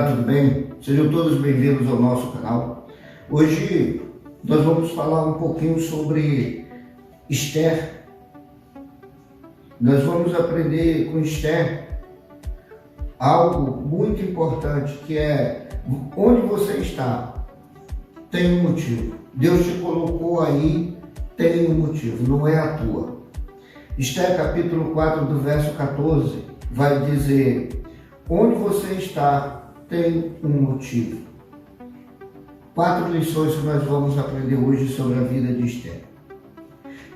Olá, tudo bem? Sejam todos bem-vindos ao nosso canal. Hoje nós vamos falar um pouquinho sobre Esther. Nós vamos aprender com Esther algo muito importante, que é onde você está tem um motivo. Deus te colocou aí, tem um motivo, não é à toa. Esther capítulo 4 do verso 14 vai dizer: onde você está tem um motivo. 4 lições que nós vamos aprender hoje sobre a vida de Esther.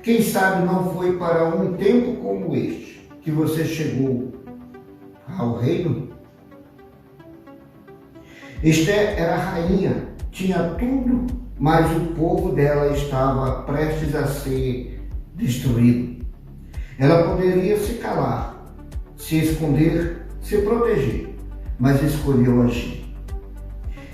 Quem sabe não foi para um tempo como este que você chegou ao reino? Esther era rainha, tinha tudo, mas o povo dela estava prestes a ser destruído. Ela poderia se calar, se esconder, se proteger, mas escolheu agir.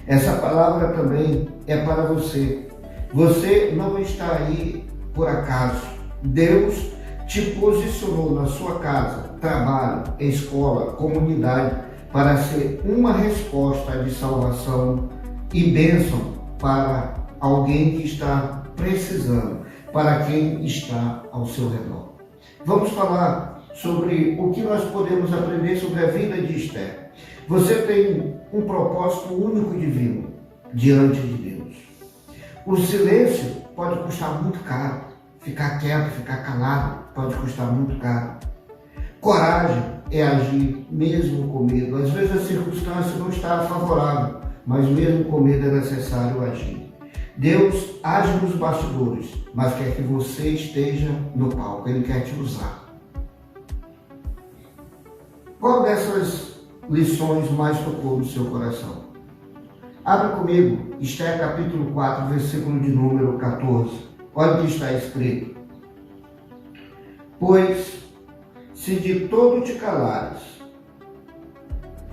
Essa palavra também é para você. Você não está aí por acaso. Deus te posicionou na sua casa, trabalho, escola, comunidade, para ser uma resposta de salvação e bênção para alguém que está precisando, para quem está ao seu redor. Vamos falar sobre o que nós podemos aprender sobre a vida de Esther. Você tem um propósito único divino diante de Deus. O silêncio pode custar muito caro. Ficar quieto, ficar calado pode custar muito caro. Coragem é agir mesmo com medo. Às vezes a circunstância não está favorável, mas mesmo com medo é necessário agir. Deus age nos bastidores, mas quer que você esteja no palco. Ele quer te usar. Qual dessas lições mais tocou no seu coração? Abra comigo Esther capítulo 4, versículo de número 14. Olha o que está escrito: pois se de todo te calares,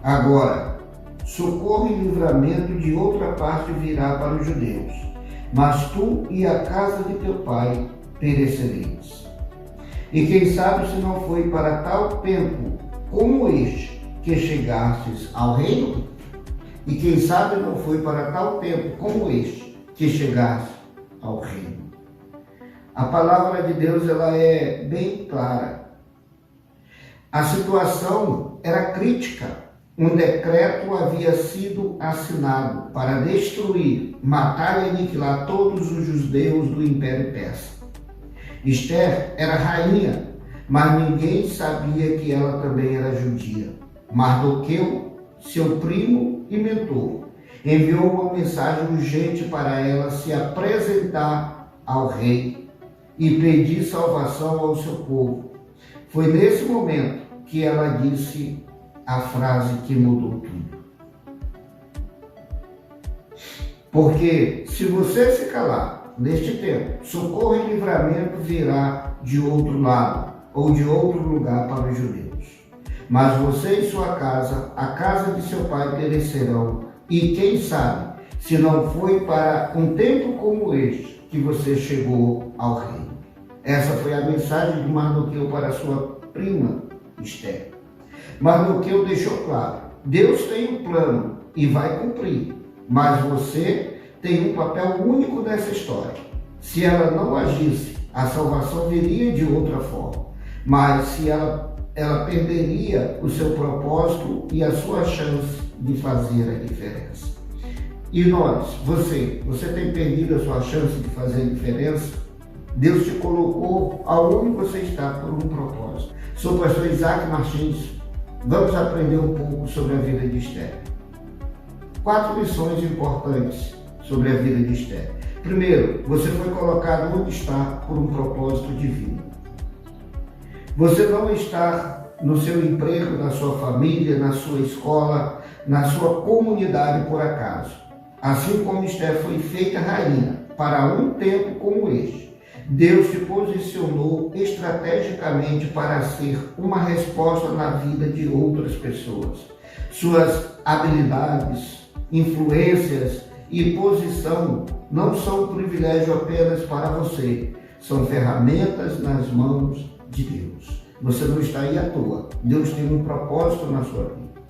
agora socorro e livramento de outra parte virá para os judeus, mas tu e a casa de teu pai perecereis. E quem sabe se não foi para tal tempo como este que chegastes ao reino? E quem sabe não foi para tal tempo como este que chegaste ao reino? A palavra de Deus, ela é bem clara. A situação era crítica. Um decreto havia sido assinado para destruir, matar e aniquilar todos os judeus do Império Persa. Esther era rainha, mas ninguém sabia que ela também era judia. Mardoqueu, seu primo e mentor, enviou uma mensagem urgente para ela se apresentar ao rei e pedir salvação ao seu povo. Foi nesse momento que ela disse a frase que mudou tudo. Porque se você se calar neste tempo, socorro e livramento virá de outro lado ou de outro lugar para os judeus. Mas você e sua casa, a casa de seu pai perecerão. E quem sabe se não foi para um tempo como este que você chegou ao reino. Essa foi a mensagem de Mardoqueu para sua prima Esther. Mardoqueu deixou claro: Deus tem um plano e vai cumprir, mas você tem um papel único nessa história. Se ela não agisse, a salvação viria de outra forma, mas se ela perderia o seu propósito e a sua chance de fazer a diferença. E nós, você tem perdido a sua chance de fazer a diferença? Deus te colocou aonde você está por um propósito. Sou o pastor Isaac Martins. Vamos aprender um pouco sobre a vida de Esther. 4 lições importantes sobre a vida de Esther. Primeiro, você foi colocado onde está por um propósito divino. Você não está no seu emprego, na sua família, na sua escola, na sua comunidade por acaso. Assim como Esther foi feita rainha para um tempo como este, Deus te posicionou estrategicamente para ser uma resposta na vida de outras pessoas. Suas habilidades, influências e posição não são um privilégio apenas para você, são ferramentas nas mãos de Deus. Você não está aí à toa. Deus tem um propósito na sua vida.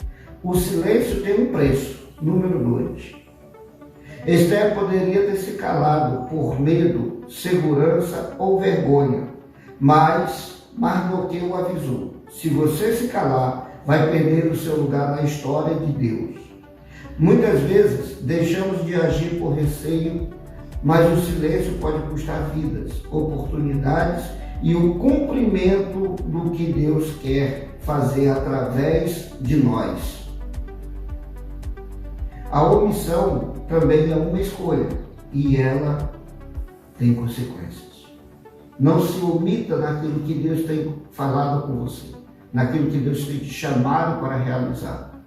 o silêncio tem um preço. Número 2. Esther poderia ter se calado por medo, segurança ou vergonha, mas Mardoqueu avisou: se você se calar, vai perder o seu lugar na história de Deus. Muitas vezes deixamos de agir por receio, mas o silêncio pode custar vidas, oportunidades e o cumprimento do que Deus quer fazer através de nós. A omissão também é uma escolha e ela tem consequências. Não se omita naquilo que Deus tem falado com você, naquilo que Deus tem te chamado para realizar.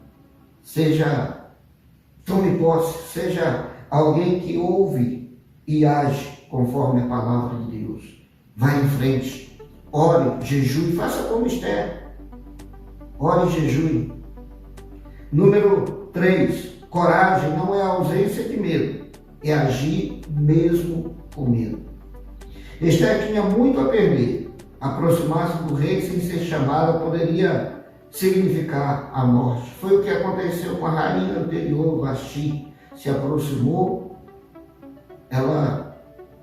Tome posse, seja alguém que ouve e age conforme a palavra de Deus. Vá em frente, ore, jejue, faça como Esther. Ore e jejue. Número 3. Coragem não é a ausência de medo, é agir mesmo com medo. Esther tinha muito a perder. Aproximar-se do rei sem ser chamada poderia significar a morte. Foi o que aconteceu com a rainha anterior, Vasti. Se aproximou, ela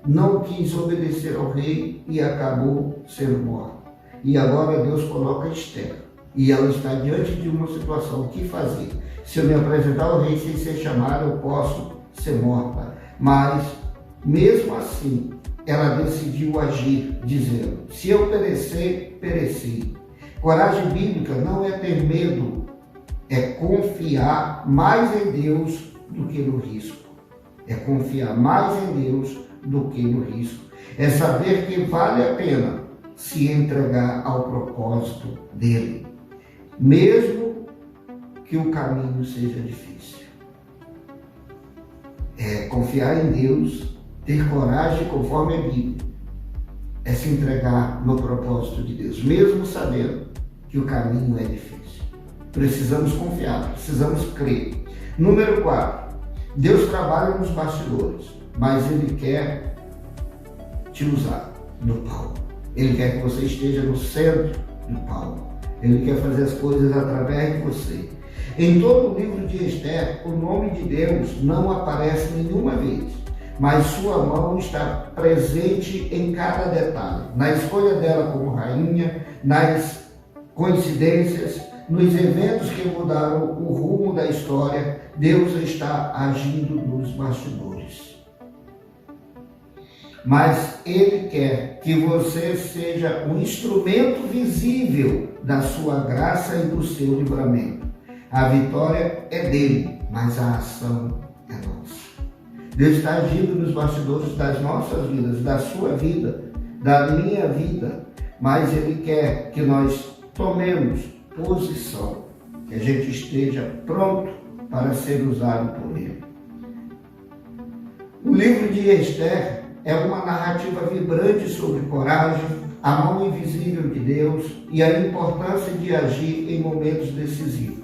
não quis obedecer ao rei e acabou sendo morta. E agora Deus coloca Esther. E ela está diante de uma situação: o que fazer? Se eu me apresentar ao rei sem ser chamada, eu posso ser morta. Mas, mesmo assim, ela decidiu agir, dizendo: se eu perecer, pereci. Coragem bíblica não é ter medo, é confiar mais em Deus do que no risco. É confiar mais em Deus do que no risco. É saber que vale a pena se entregar ao propósito dele, mesmo que o caminho seja difícil. É confiar em Deus, ter coragem conforme a Bíblia. É se entregar no propósito de Deus, mesmo sabendo que o caminho é difícil. Precisamos confiar, precisamos crer. Número 4. Deus trabalha nos bastidores, mas Ele quer te usar no palco. Ele quer que você esteja no centro do palco. Ele quer fazer as coisas através de você. Em todo o livro de Esther, o nome de Deus não aparece nenhuma vez, mas sua mão está presente em cada detalhe, na escolha dela como rainha, nas coincidências, nos eventos que mudaram o rumo da história. Deus está agindo nos bastidores. Mas Ele quer que você seja um instrumento visível da sua graça e do seu livramento. A vitória é dele, mas a ação é nossa. Deus está agindo nos bastidores das nossas vidas, da sua vida, da minha vida, mas Ele quer que nós tomemos posição, que a gente esteja pronto para ser usado por Ele. O livro de Esther é uma narrativa vibrante sobre coragem, a mão invisível de Deus e a importância de agir em momentos decisivos.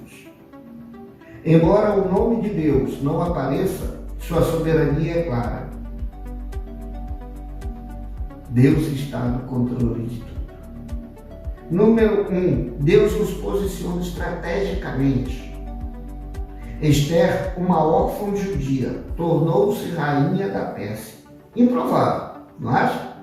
Embora o nome de Deus não apareça, sua soberania é clara. Deus está no controle de tudo. Número 1. Deus nos posiciona estrategicamente. Esther, uma órfã judia, tornou-se rainha da Pérsia. Improvável, não acha?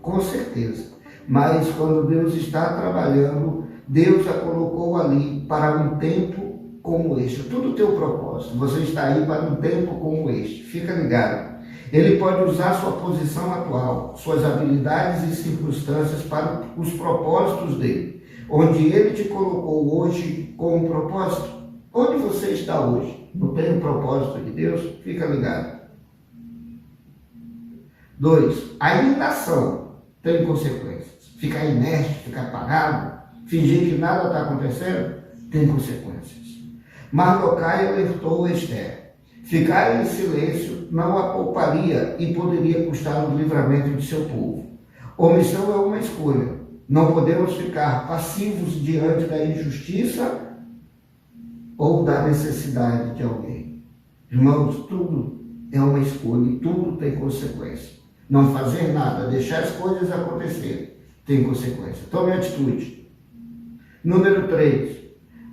Com certeza. Mas quando Deus está trabalhando, Deus a colocou ali para um tempo como este. Tudo tem um propósito. Você está aí para um tempo como este. Fica ligado. Ele pode usar sua posição atual, suas habilidades e circunstâncias para os propósitos dele. Onde ele te colocou hoje com um propósito. Onde você está hoje? Não tem um propósito de Deus? Fica ligado. 2. A inação tem consequências. Ficar inerte, ficar parado, fingir que nada está acontecendo, tem consequências. Mardoquai alertou Esther. Ficar em silêncio não a pouparia e poderia custar o livramento de seu povo. Omissão é uma escolha. Não podemos ficar passivos diante da injustiça ou da necessidade de alguém. Irmãos, tudo é uma escolha e tudo tem consequência. Não fazer nada, deixar as coisas acontecerem, tem consequência. Tome atitude. Número 3.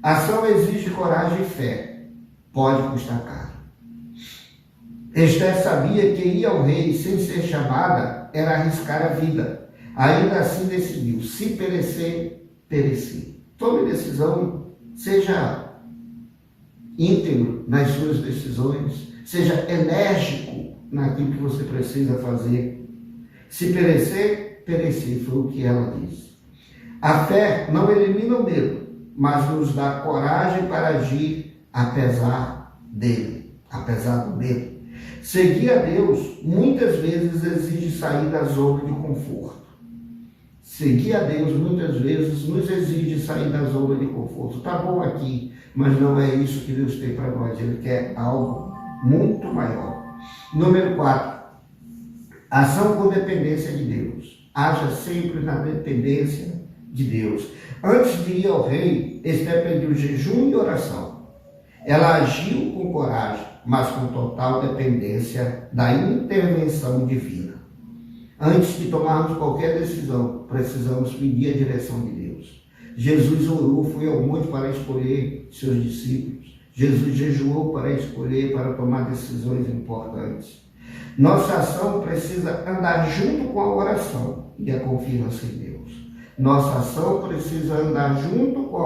Ação exige coragem e fé. Pode custar caro. Esther sabia que ir ao rei sem ser chamada era arriscar a vida. Ainda assim decidiu, se perecer, perecer. Tome decisão, seja íntegro nas suas decisões, seja enérgico naquilo que você precisa fazer. Se perecer, perecer, foi o que ela disse. A fé não elimina o medo, mas nos dá coragem para agir apesar dele, apesar do medo. Seguir a Deus muitas vezes exige sair da zona de conforto. Seguir a Deus muitas vezes nos exige sair da zona de conforto. Está bom aqui, mas não é isso que Deus tem para nós. Ele quer algo muito maior. Número 4. Ação com dependência de Deus. Haja sempre na dependência de Deus. Antes de ir ao rei, Esther pediu jejum e oração. Ela agiu com coragem, mas com total dependência da intervenção divina. Antes de tomarmos qualquer decisão, precisamos pedir a direção de Deus. Jesus orou, foi ao monte para escolher seus discípulos. Jesus jejuou para escolher, para tomar decisões importantes. Nossa ação precisa andar junto com a oração e a confiança em Deus. Nossa ação precisa andar junto com a